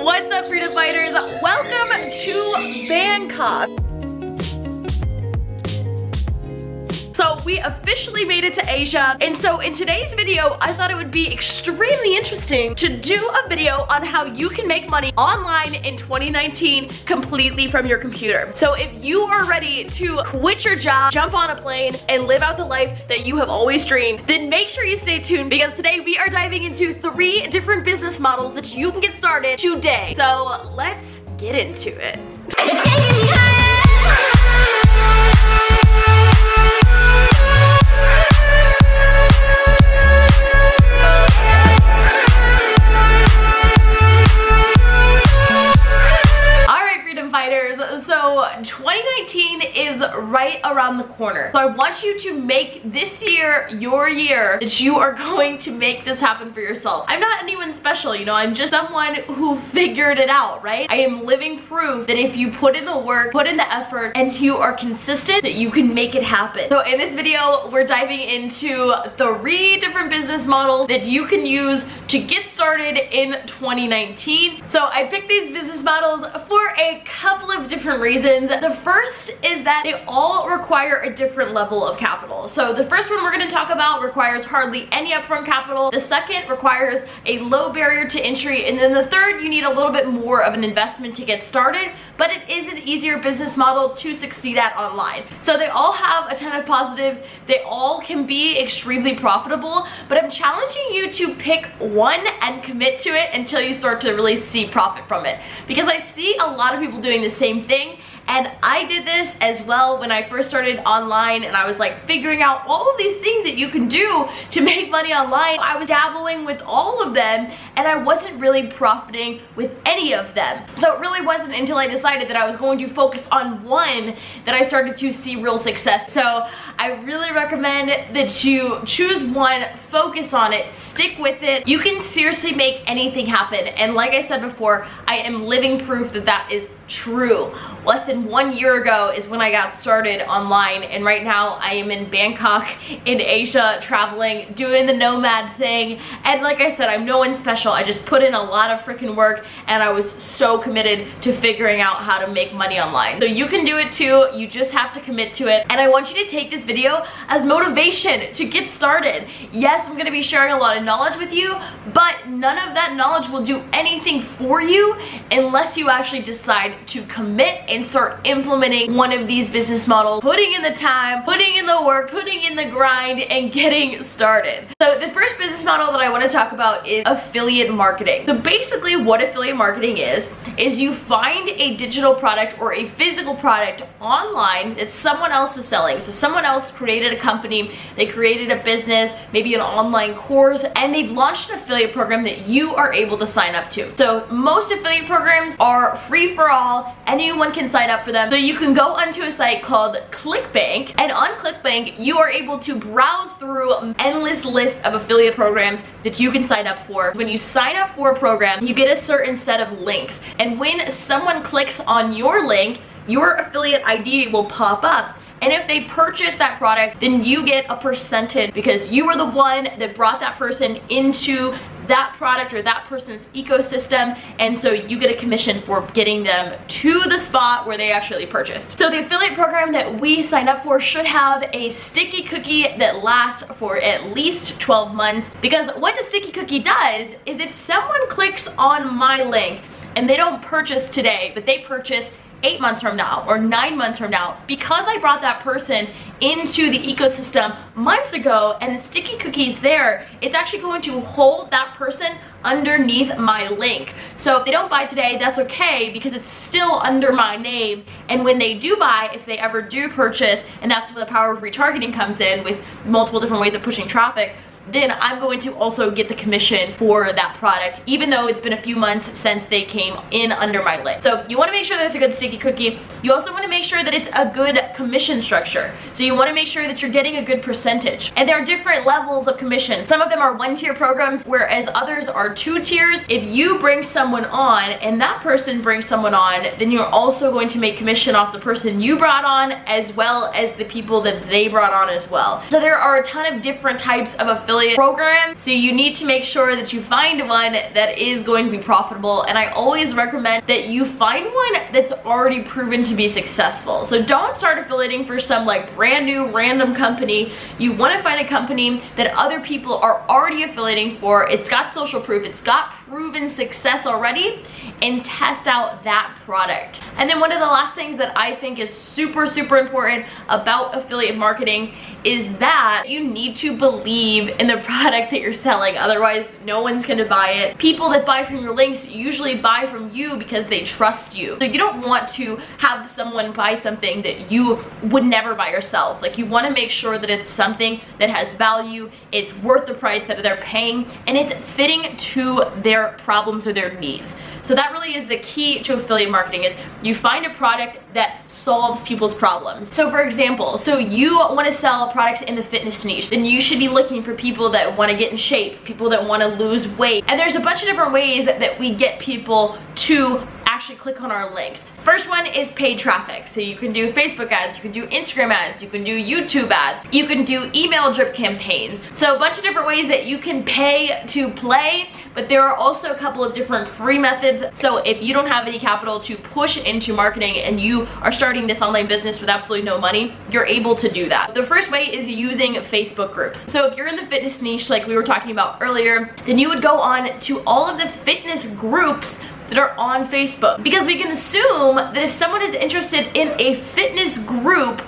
What's up, freedom fighters? Welcome to Bangkok. So we officially made it to Asia, and so in today's video, I thought it would be extremely interesting to do a video on how you can make money online in 2019 completely from your computer. So if you are ready to quit your job, jump on a plane, and live out the life that you have always dreamed, then make sure you stay tuned because today we are diving into 3 different business models that you can get started today. So let's get into it. So 2019 is right around the corner. So I want you to make this year your year that you are going to make this happen for yourself. I'm not anyone special, you know, I'm just someone who figured it out, right? I am living proof that if you put in the work, put in the effort, and you are consistent, that you can make it happen. So in this video, we're diving into 3 different business models that you can use to get started in 2019. So I picked these business models for a couple of different reasons. The first is that they all require a different level of capital. So the first one we're going to talk about requires hardly any upfront capital. The second requires a low barrier to entry. And then the third, you need a little bit more of an investment to get started, but it is an easier business model to succeed at online. So they all have a ton of positives. They all can be extremely profitable, but I'm challenging you to pick one and commit to it until you start to really see profit from it. Because I see a lot of people doing the same thing, and I did this as well when I first started online, and I was like figuring out all of these things that you can do to make money online. I was dabbling with all of them, and I wasn't really profiting with any of them. So it really wasn't until I decided that I was going to focus on one that I started to see real success. So I really recommend that you choose one, focus on it, stick with it. You can seriously make anything happen. And like I said before, I am living proof that that is true. Less than 1 year ago is when I got started online, and right now I am in Bangkok in Asia, traveling, doing the nomad thing. And like I said, I'm no one special. I just put in a lot of freaking work, and I was so committed to figuring out how to make money online. So you can do it too. You just have to commit to it. And I want you to take this video as motivation to get started. Yes, I'm gonna be sharing a lot of knowledge with you, but none of that knowledge will do anything for you unless you actually decide to commit and start implementing one of these business models, putting in the time, putting in the work, putting in the grind, and getting started. So the first business model that I want to talk about is affiliate marketing. So basically what affiliate marketing is you find a digital product or a physical product online that someone else is selling. So someone else created a company, they created a business, maybe an online course, and they've launched an affiliate program that you are able to sign up to. So most affiliate programs are free for all. Anyone can sign up for them. So you can go onto a site called ClickBank, and on ClickBank you are able to browse through endless lists of affiliate programs that you can sign up for. When you sign up for a program, you get a certain set of links, and when someone clicks on your link, your affiliate ID will pop up. And if they purchase that product, then you get a percentage because you were the one that brought that person into that product or that person's ecosystem, and so you get a commission for getting them to the spot where they actually purchased. So the affiliate program that we signed up for should have a sticky cookie that lasts for at least 12 months, because what the sticky cookie does is if someone clicks on my link and they don't purchase today, but they purchase 8 months from now or 9 months from now, because I brought that person into the ecosystem months ago and the sticky cookie's there, it's actually going to hold that person underneath my link. So if they don't buy today, that's okay because it's still under my name. And when they do buy, if they ever do purchase, and that's where the power of retargeting comes in with multiple different ways of pushing traffic, then I'm going to also get the commission for that product, even though it's been a few months since they came in under my link. So you want to make sure there's a good sticky cookie. You also want to make sure that it's a good commission structure. So you want to make sure that you're getting a good percentage. And there are different levels of commission. Some of them are 1-tier programs, whereas others are 2 tiers. If you bring someone on and that person brings someone on, then you're also going to make commission off the person you brought on as well as the people that they brought on as well. So there are a ton of different types of affiliate affiliate program. So you need to make sure that you find one that is going to be profitable. And I always recommend that you find one that's already proven to be successful. So don't start affiliating for some like brand new random company. You want to find a company that other people are already affiliating for. It's got social proof, it's got proven success already, and test out that product. And then one of the last things that I think is super important about affiliate marketing is that you need to believe in the product that you're selling. Otherwise, no one's gonna buy it. People that buy from your links usually buy from you because they trust you. So you don't want to have someone buy something that you would never buy yourself. Like, you wanna make sure that it's something that has value, it's worth the price that they're paying, and it's fitting to their problems or their needs. So that really is the key to affiliate marketing, is you find a product that solves people's problems. So for example, so you want to sell products in the fitness niche, then you should be looking for people that want to get in shape, people that want to lose weight. And there's a bunch of different ways that we get people to actually click on our links. First one is paid traffic. So you can do Facebook ads, you can do Instagram ads, you can do YouTube ads, you can do email drip campaigns. So a bunch of different ways that you can pay to play, but there are also a couple of different free methods. So if you don't have any capital to push into marketing and you are starting this online business with absolutely no money, you're able to do that. The first way is using Facebook groups. So if you're in the fitness niche like we were talking about earlier, then you would go on to all of the fitness groups that are on Facebook, because we can assume that if someone is interested in a fitness group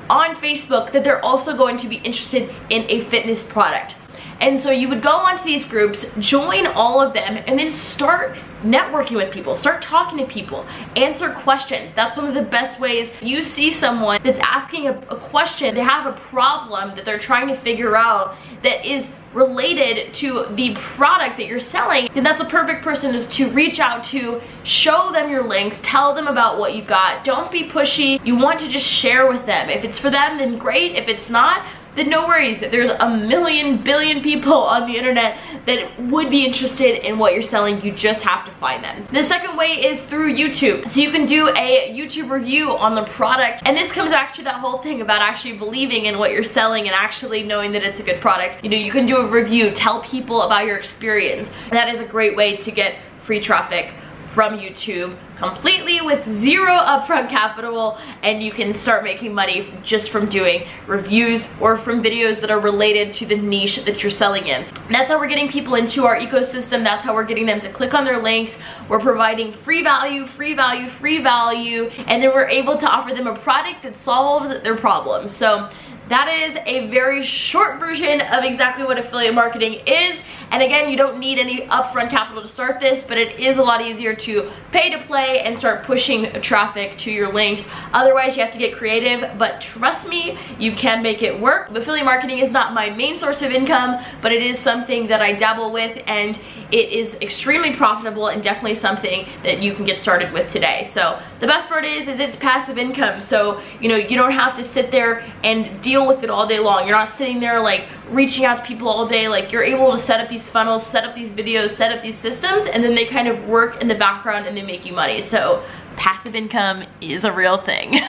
on Facebook, that they're also going to be interested in a fitness product. And so you would go onto these groups, join all of them, and then start networking with people, start talking to people, answer questions. That's one of the best ways. You see someone that's asking a question, they have a problem that they're trying to figure out that is related to the product that you're selling, then that's a perfect person to reach out to, show them your links, tell them about what you got. Don't be pushy. You want to just share with them. If it's for them, then great. If it's not, then no worries. There's a million billion people on the internet that would be interested in what you're selling. You just have to find them. The second way is through YouTube. So you can do a YouTube review on the product, and this comes back to that whole thing about actually believing in what you're selling and actually knowing that it's a good product. You know, you can do a review, tell people about your experience. That is a great way to get free traffic from YouTube completely with zero upfront capital, and you can start making money just from doing reviews or from videos that are related to the niche that you're selling in. And that's how we're getting people into our ecosystem. That's how we're getting them to click on their links. We're providing free value, and then we're able to offer them a product that solves their problems. So that is a very short version of exactly what affiliate marketing is. And again, you don't need any upfront capital to start this, but it is a lot easier to pay to play and start pushing traffic to your links. Otherwise, you have to get creative, but trust me, you can make it work. Affiliate marketing is not my main source of income, but it is something that I dabble with, and it is extremely profitable and definitely something that you can get started with today. So the best part is it's passive income. So, you know, you don't have to sit there and deal with it all day long. You're not sitting there like reaching out to people all day. Like, you're able to set up these funnels, set up these videos, set up these systems, and then they kind of work in the background and they make you money. So passive income is a real thing.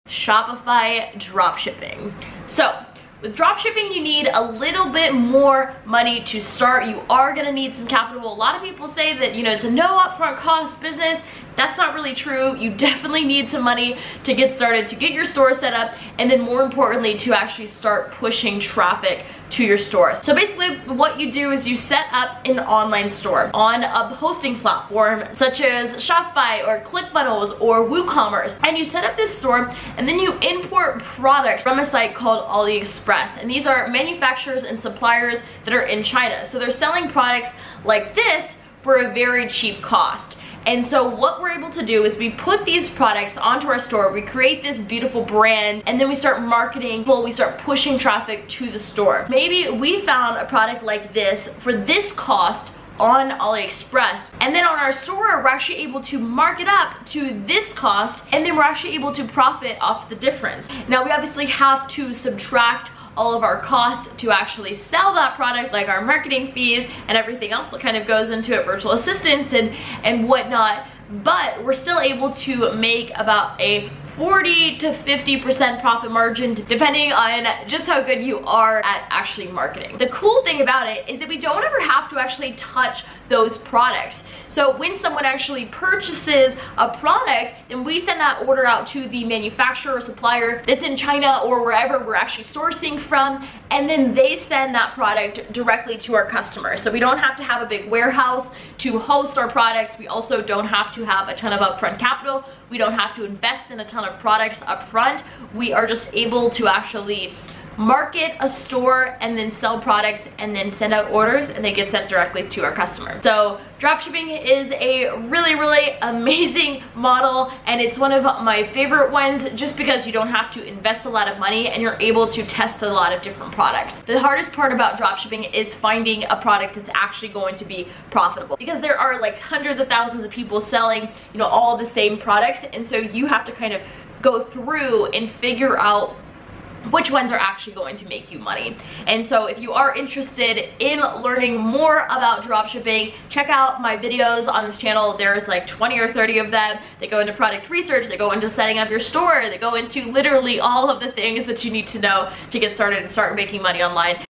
Shopify dropshipping. So with dropshipping, you need a little bit more money to start. You are gonna need some capital. A lot of people say that, you know, it's a no upfront cost business. That's not really true. You definitely need some money to get started, to get your store set up, and then more importantly, to actually start pushing traffic to your store. So basically what you do is you set up an online store on a hosting platform such as Shopify or ClickFunnels or WooCommerce, and you set up this store, and then you import products from a site called AliExpress. And these are manufacturers and suppliers that are in China. So they're selling products like this for a very cheap cost. And so what we're able to do is we put these products onto our store, we create this beautiful brand, and then we start marketing, we start pushing traffic to the store. Maybe we found a product like this for this cost on AliExpress, and then on our store we're actually able to mark it up to this cost, and then we're actually able to profit off the difference. Now we obviously have to subtract all of our costs to actually sell that product, like our marketing fees and everything else that kind of goes into it, virtual assistants and whatnot, but we're still able to make about a 40 to 50% profit margin, depending on just how good you are at actually marketing. The cool thing about it is that we don't ever have to actually touch those products. So when someone actually purchases a product, then we send that order out to the manufacturer or supplier that's in China or wherever we're actually sourcing from, and then they send that product directly to our customers. So we don't have to have a big warehouse to host our products. We also don't have to have a ton of upfront capital. We don't have to invest in a ton of products up front. We are just able to actually market a store and then sell products and then send out orders, and they get sent directly to our customers. So dropshipping is a really amazing model, and it's one of my favorite ones just because you don't have to invest a lot of money and you're able to test a lot of different products. The hardest part about dropshipping is finding a product that's actually going to be profitable, because there are like hundreds of thousands of people selling, you know, all the same products, and so you have to kind of go through and figure out which ones are actually going to make you money. And so if you are interested in learning more about dropshipping, check out my videos on this channel. There's like 20 or 30 of them. They go into product research, they go into setting up your store, they go into literally all of the things that you need to know to get started and start making money online.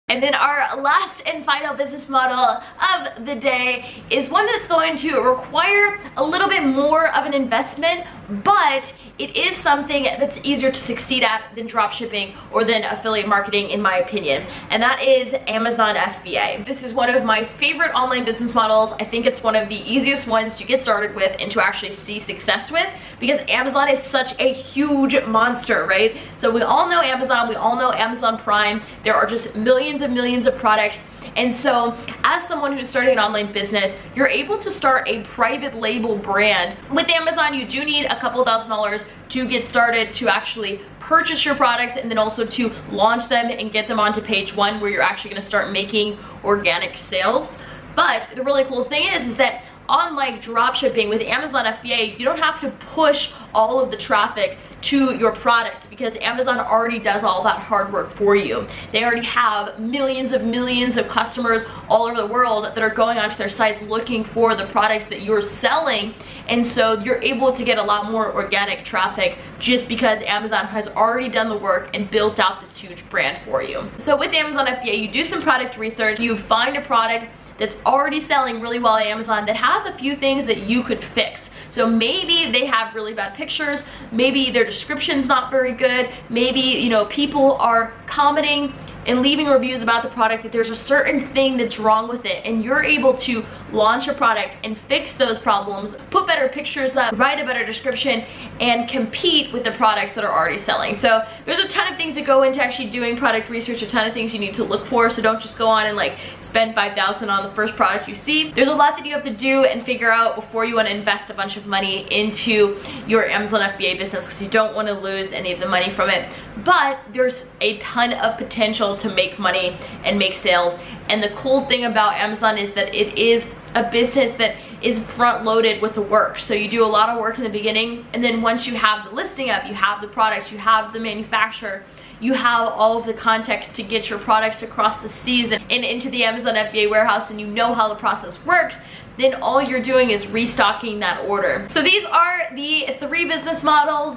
And then our last and final business model of the day is one that's going to require a little bit more of an investment, but it is something that's easier to succeed at than dropshipping or than affiliate marketing, in my opinion, and that is Amazon FBA. This is one of my favorite online business models. I think it's one of the easiest ones to get started with and to actually see success with, because Amazon is such a huge monster, right? So we all know Amazon, we all know Amazon Prime. There are just millions of products. And so as someone who's starting an online business, you're able to start a private label brand. With Amazon, you do need a couple $1,000s to get started, to actually purchase your products and then also to launch them and get them onto page one, where you're actually gonna start making organic sales. But the really cool thing is that unlike dropshipping, with Amazon FBA, you don't have to push all of the traffic to your product, because Amazon already does all that hard work for you. They already have millions of customers all over the world that are going onto their sites looking for the products that you're selling, and so you're able to get a lot more organic traffic just because Amazon has already done the work and built out this huge brand for you. So with Amazon FBA, you do some product research, you find a product that's already selling really well at Amazon that has a few things that you could fix. So maybe they have really bad pictures, maybe their description's not very good, maybe, you know, people are commenting and leaving reviews about the product that there's a certain thing that's wrong with it, and you're able to launch a product and fix those problems, put better pictures up, write a better description, and compete with the products that are already selling. So there's a ton of things that go into actually doing product research, a ton of things you need to look for, so don't just go on and like spend $5,000 on the first product you see. There's a lot that you have to do and figure out before you want to invest a bunch of money into your Amazon FBA business, because you don't want to lose any of the money from it. But there's a ton of potential to make money and make sales. And the cool thing about Amazon is that it is a business that is front loaded with the work. So you do a lot of work in the beginning, and then once you have the listing up, you have the products, you have the manufacturer, you have all of the context to get your products across the seas and into the Amazon FBA warehouse, and you know how the process works, then all you're doing is restocking that order. So these are the 3 business models.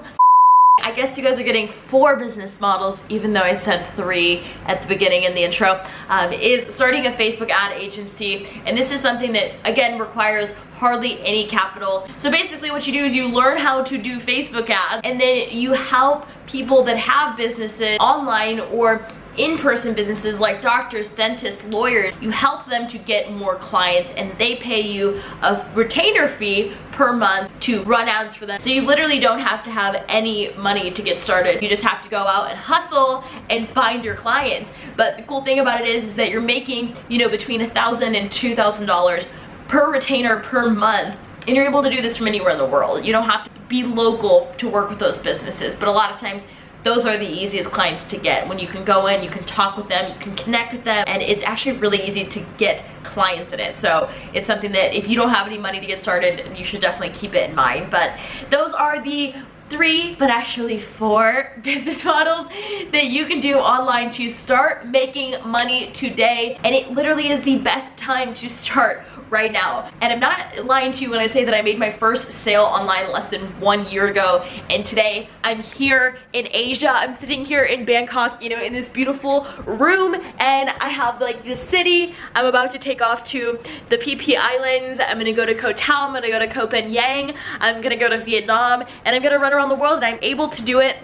I guess you guys are getting 4 business models, even though I said 3 at the beginning in the intro, is starting a Facebook ad agency. And this is something that, again, requires hardly any capital. So basically what you do is you learn how to do Facebook ads, and then you help people that have businesses online or in-person businesses like doctors, dentists, lawyers. You help them to get more clients, and they pay you a retainer fee per month to run ads for them. So you literally don't have to have any money to get started. You just have to go out and hustle and find your clients. But the cool thing about it is that you're making, you know, between $1,000 and $2,000 per retainer per month. And you're able to do this from anywhere in the world. You don't have to be local to work with those businesses, but a lot of times those are the easiest clients to get, when you can go in, you can talk with them, you can connect with them, and it's actually really easy to get clients in it. So it's something that if you don't have any money to get started, you should definitely keep it in mind. But those are the 3, but actually 4 business models that you can do online to start making money today. And it literally is the best time to start right now. And I'm not lying to you when I say that I made my first sale online less than 1 year ago, and today I'm here in Asia. I'm sitting here in Bangkok, you know, in this beautiful room, and I have like this city. I'm about to take off to the PP Islands. I'm gonna go to Koh Tao, I'm gonna go to Koh Phangan, I'm gonna go to Vietnam, and I'm gonna run around the world, and I'm able to do it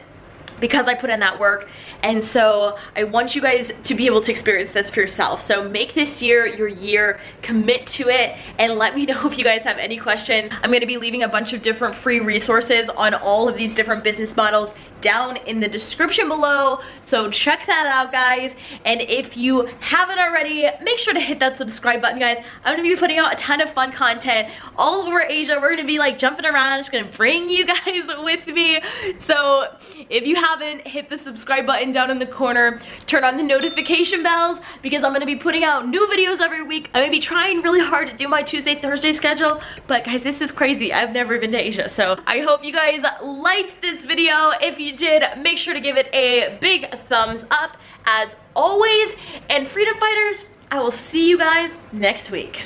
because I put in that work. And so I want you guys to be able to experience this for yourself. So make this year your year, commit to it, and let me know if you guys have any questions. I'm gonna be leaving a bunch of different free resources on all of these different business models down in the description below, so check that out, guys. And if you haven't already, make sure to hit that subscribe button, guys. I'm gonna be putting out a ton of fun content all over Asia. We're gonna be like jumping around. I'm just gonna bring you guys with me. So if you haven't, hit the subscribe button down in the corner, turn on the notification bells, because I'm gonna be putting out new videos every week. I'm gonna be trying really hard to do my Tuesday, Thursday schedule, but guys, this is crazy. I've never been to Asia, so I hope you guys liked this video. If you did, make sure to give it a big thumbs up as always. And freedom fighters, I will see you guys next week.